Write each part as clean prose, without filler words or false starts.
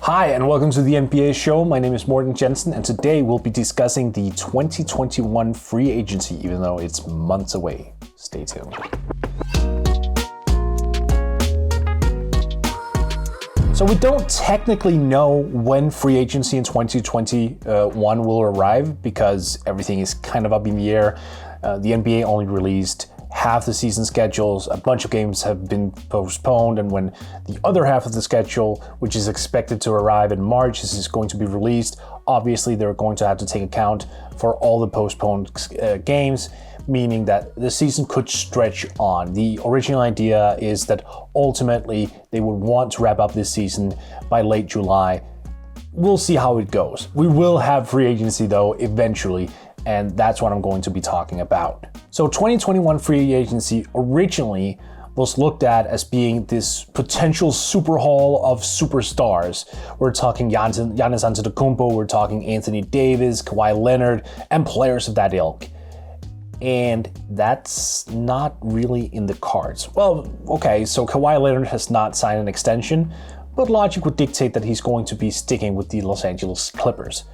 Hi, and welcome to the NBA show. My name is Morten, Jensen, and today we'll be discussing the 2021 free agency, even though it's months away. Stay tuned. So we don't technically know when free agency in 2021 will arrive because everything is kind of up in the air. The NBA only released half the season schedules, a bunch of games have been postponed, and when the other half of the schedule, which is expected to arrive in March, is going to be released, obviously they're going to have to take account for all the postponed games, meaning that the season could stretch on. The original idea is that ultimately they would want to wrap up this season by late July. We'll see how it goes. We will have free agency though eventually, and that's what I'm going to be talking about. So 2021 free agency originally was looked at as being this potential super haul of superstars. We're talking Giannis Antetokounmpo, we're talking Anthony Davis, Kawhi Leonard, and players of that ilk. And that's not really in the cards. Well, okay, so Kawhi Leonard has not signed an extension, but logic would dictate that he's going to be sticking with the Los Angeles Clippers.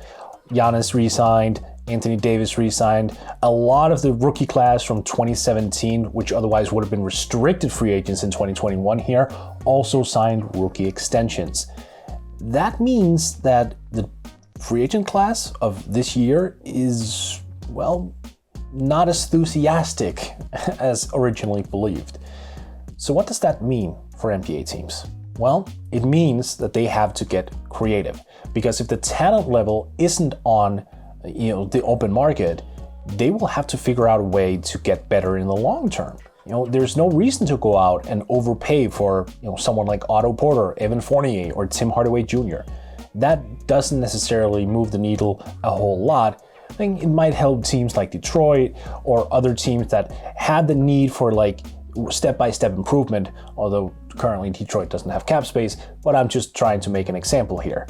Giannis re-signed, Anthony Davis re-signed. A lot of the rookie class from 2017, which otherwise would have been restricted free agents in 2021 here, also signed rookie extensions. That means that the free agent class of this year is, well, not as enthusiastic as originally believed. So what does that mean for NBA teams? Well, it means that they have to get creative, because if the talent level isn't on the open market, they will have to figure out a way to get better in the long term. There's no reason to go out and overpay for someone like Otto Porter, Evan Fournier, or Tim Hardaway Jr. That doesn't necessarily move the needle a whole lot. I think it might help teams like Detroit or other teams that had the need for step-by-step improvement, although currently Detroit doesn't have cap space, but I'm just trying to make an example here.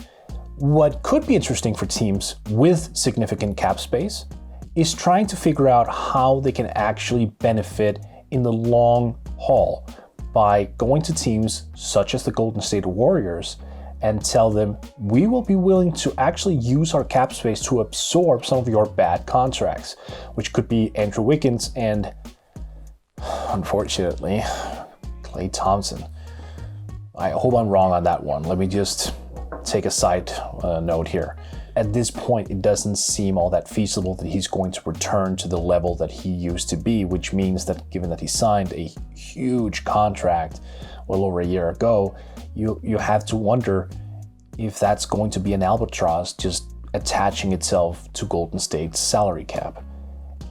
What could be interesting for teams with significant cap space is trying to figure out how they can actually benefit in the long haul by going to teams such as the Golden State Warriors and tell them, we will be willing to actually use our cap space to absorb some of your bad contracts, which could be Andrew Wiggins and, unfortunately, Klay Thompson. I hope I'm wrong on that one. Let me just take a side note here. At this point, it doesn't seem all that feasible that he's going to return to the level that he used to be, which means that given that he signed a huge contract well over a year ago, you have to wonder if that's going to be an albatross just attaching itself to Golden State's salary cap.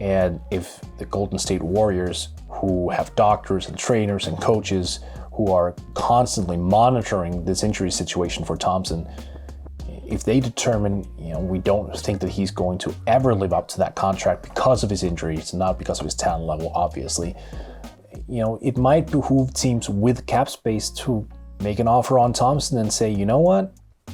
And if the Golden State Warriors, who have doctors and trainers and coaches who are constantly monitoring this injury situation for Thompson, if they determine, we don't think that he's going to ever live up to that contract because of his injuries, not because of his talent level, obviously, it might behoove teams with cap space to make an offer on Thompson and say, you know what?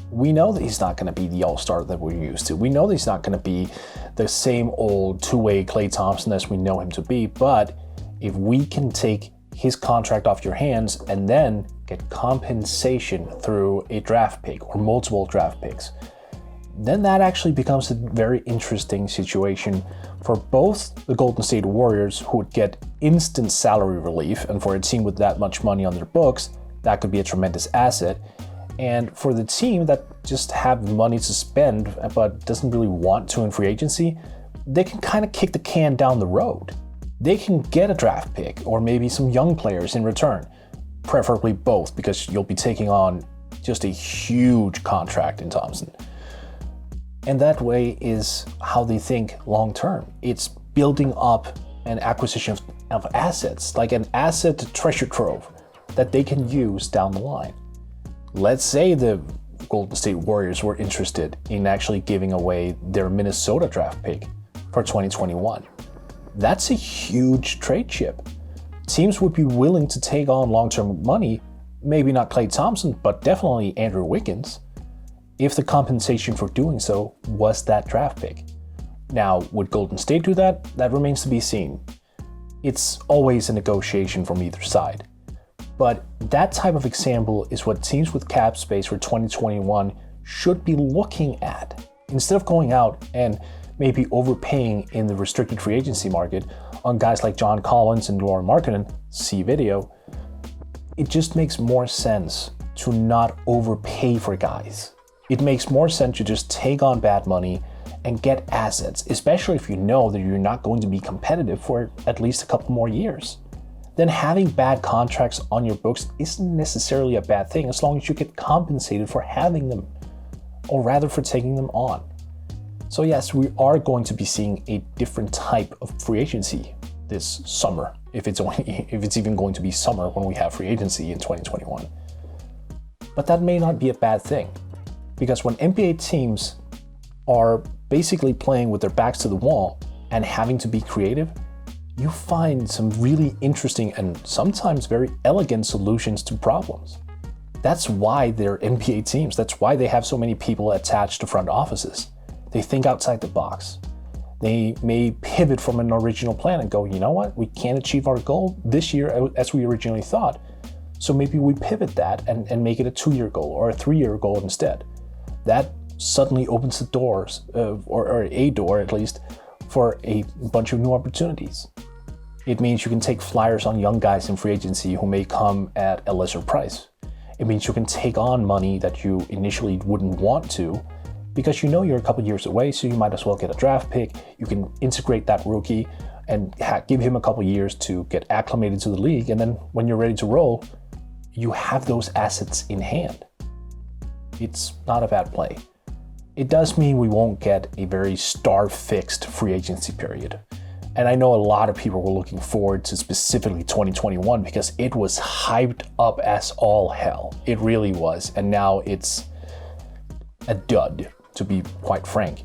We know that he's not going to be the all-star that we're used to. We know that he's not going to be the same old two-way Klay Thompson as we know him to be, but if we can take his contract off your hands and then get compensation through a draft pick or multiple draft picks, then that actually becomes a very interesting situation for both the Golden State Warriors, who would get instant salary relief, and for a team with that much money on their books, that could be a tremendous asset. And for the team that just have money to spend but doesn't really want to in free agency, they can kind of kick the can down the road. They can get a draft pick or maybe some young players in return, preferably both, because you'll be taking on just a huge contract in Thompson. And that way is how they think long term. It's building up an acquisition of assets, like an asset treasure trove that they can use down the line. Let's say the Golden State Warriors were interested in actually giving away their Minnesota draft pick for 2021. That's a huge trade chip. Teams would be willing to take on long-term money, maybe not Klay Thompson, but definitely Andrew Wiggins, if the compensation for doing so was that draft pick. Now, would Golden State do that? That remains to be seen. It's always a negotiation from either side. But that type of example is what teams with cap space for 2021 should be looking at. Instead of going out and maybe overpaying in the restricted free agency market on guys like John Collins and Lauren Markkinen, see video, it just makes more sense to not overpay for guys. It makes more sense to just take on bad money and get assets, especially if you know that you're not going to be competitive for at least a couple more years. Then having bad contracts on your books isn't necessarily a bad thing as long as you get compensated for having them, or rather for taking them on. So yes, we are going to be seeing a different type of free agency this summer, if it's even going to be summer when we have free agency in 2021. But that may not be a bad thing, because when NBA teams are basically playing with their backs to the wall and having to be creative, you find some really interesting and sometimes very elegant solutions to problems. That's why they're NBA teams. That's why they have so many people attached to front offices. They think outside the box. They may pivot from an original plan and go, you know what, we can't achieve our goal this year as we originally thought. So maybe we pivot that and make it a 2-year goal or a 3-year goal instead. That suddenly opens the doors, or a door at least, for a bunch of new opportunities. It means you can take flyers on young guys in free agency who may come at a lesser price. It means you can take on money that you initially wouldn't want to because you know you're a couple years away, so you might as well get a draft pick. You can integrate that rookie and give him a couple years to get acclimated to the league, and then when you're ready to roll, you have those assets in hand. It's not a bad play. It does mean we won't get a very star-fixed free agency period. And I know a lot of people were looking forward to specifically 2021 because it was hyped up as all hell. It really was. And now it's a dud, to be quite frank.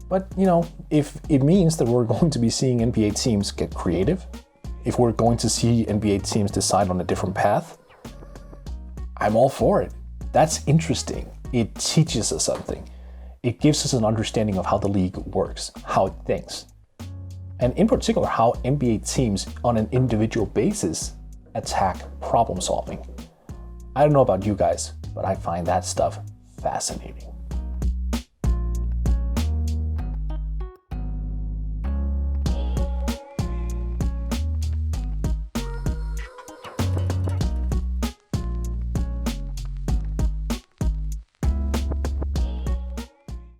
But, you know, if it means that we're going to be seeing NBA teams get creative, if we're going to see NBA teams decide on a different path, I'm all for it. That's interesting. It teaches us something. It gives us an understanding of how the league works, how it thinks. And in particular, how NBA teams on an individual basis attack problem solving. I don't know about you guys, but I find that stuff fascinating.